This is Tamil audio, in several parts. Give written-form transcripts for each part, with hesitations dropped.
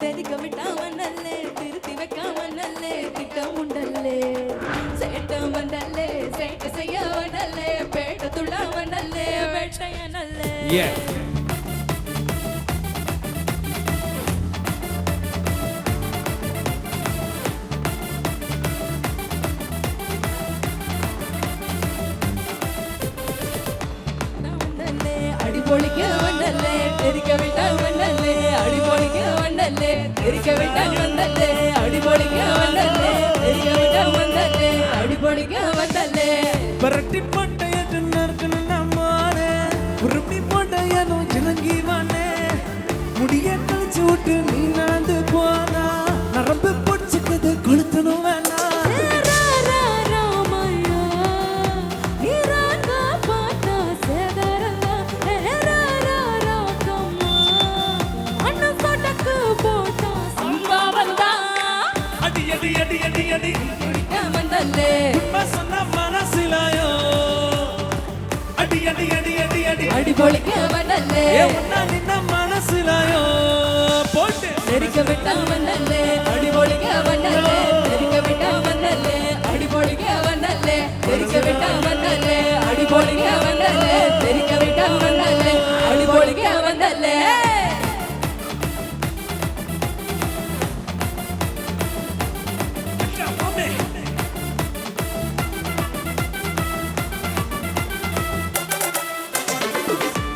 തെരിക വിട്ടാവനല്ലേ തിരുത്തി വെക്കാവനല്ലേ തിട്ടമുണ്ടല്ലേ ചേട്ടവനല്ലേ ചേട്ട ചെയ്യവനല്ലേ പേട്ട തുള്ളവനല്ലേ വേട്ടയനല്ലേ അടിപൊളിക്കവനല്ലേ തെരിക വിട്ടാവനല്ലേ അടിപൊളിക്കവനല്ലേ തെരിക വിട്ടാവനല്ലേ അടിപൊളിക്കവനല്ലേ തെരിക വിട്ടാവനല്ലേ അടിപൊളിക്കവനല്ലേ பரட்டி போட்டையது நறுக்கணும் நம்மானே உருப்பி போட்டையனும் இறங்கி வானே முடிய கழிச்சு விட்டு நீ நாந்து போனா நரம்பு பொடிச்சுக்குது கொளுத்தணும் வேணா அடி அடி அடி அடி வந்தல்லே சொன்ன மனசிலாயோ அடி அடி அடி அடி அடி அடிபொளிக்க வந்தல்லே ஒன்னா நின்ன மனசிலாயோ போட்டு தெரிக்க விட்டா வந்தல்லே அடிபொளிக்க வந்தல்லே தெரிக்க விட்டா வந்தல்லே அடிபொளிக்க வந்தல்லே தெரிக்க விட்டா வந்தல்லே அடிபொளிக்க வந்தல்லே தெரிக்க விட்டா வந்தல்லே அடிபொளிக்க வந்தல்லே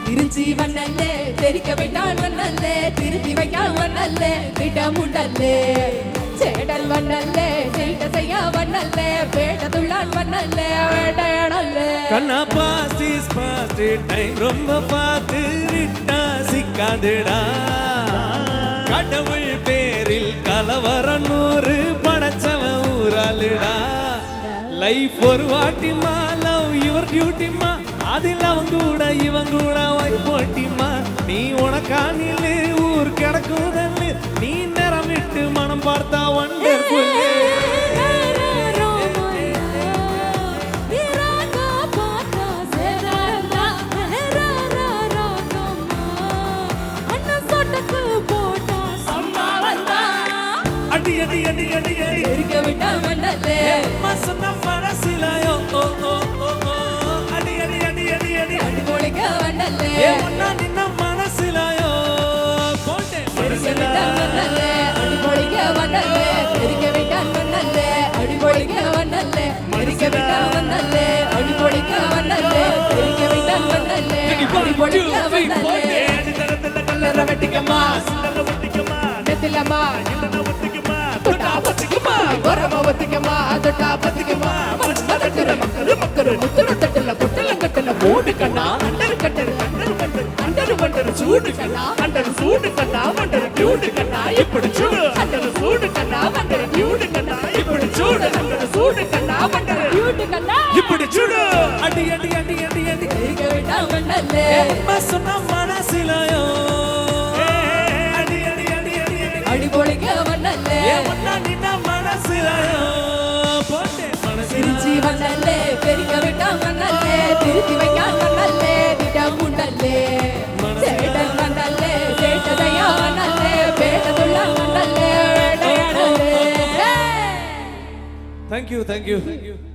திருச்சி வண்ணல்லே தெரிக்க விட்டான் வண்ணல்லே திருத்தி வைக்கான் வண்ணல்லே விடமுண்டல்லே சேடல் வண்ணல்லே சீட்ட செய்ய வண்ணல்லே பேட்ட துள்ளான் வண்ணல்லே வேட்டையாடல்லே கண்ணா பாஸ்ட் டைம் ரொம்ப பார்த்து விட்டா சிக்காதுடா கடவுள் பேரில் கலவரம் 100 படைச்சவன் ஊராளுடா லைஃப் ஒரு வாட்டிமா லவ் யுவர் டியூட்டிமா அதில் அவன் கூட இவன் கூட போட்டிமா நீ உனக்கானிலே ஊர் கிடக்குதல்லு நீ நேரம் விட்டு மனம் பார்த்தா வண்டர்ஃபுல் அடி அடி அடி அடி அடி இருக்க விட்டா வண்ணல்லே மசன மனசிலாயோ ஓ ஓ ஓ அடி அடி அடி அடி அடி அடிபொளிக்க வண்ணல்லே ஒன்னா நின்ன மனசிலாயோ போட்டே இருக்க விட்டா வண்ணல்லே அடிபொளிக்க வண்ணல்லே இருக்க விட்டா வண்ணல்லே அடிபொளிக்க வண்ணல்லே இருக்க விட்டா வண்ணல்லே அடிபொளிக்க வண்ணல்லே இருக்க விட்டா வண்ணல்லே அடிபொளிக்க வண்ணல்லே கல்லற வெட்டிக்கமா சில்லற வெட்டிக்கமா நெத்திலமா இல்லன வெட்டிக்கமா தொட்டா பத்திக்கமா வரமா வெட்டிக்கமா தொட்டா பத்திக்கமா மரக்கற மக்கரு முத்துற தட்டல பொட்டல கட்டல மூடு கண்ணா அண்டர் கட்டரு அண்டர் வண்டர் சூடு கண்ணா அண்டர் சூடு கண்ணா வண்டர் டியூடு கண்ணா இப்படி சூடு அண்டர் சூடு கண்ணா வண்டர் டியூடு கண்ணா இப்படி சூடு அண்டர் சூடு கண்ணா வண்டர் டியூடு கண்ணா இப்படி சூடு அடி அடி அடி அடி அடி இருக்க விட்டா வண்ணல்லே மசன மனசிலாயோ அடி அடி அடி அடி அடி அடிபொளிக்க வண்ணல்லே ஒன்னா நின்ன மனசிலாயோ போட்டே திருச்சி வண்ணல்லே பெருக்க விட்டா வண்ணல்லே திருத்தி வைக்கான் வண்ணல்லே திடமுண்டல்லே சேடன் வண்ணல்லே சேட்டதையா வண்ணல்லே பேட்டதுள்ள வண்ணல்லே வேட்டையாடல்லே Thank you.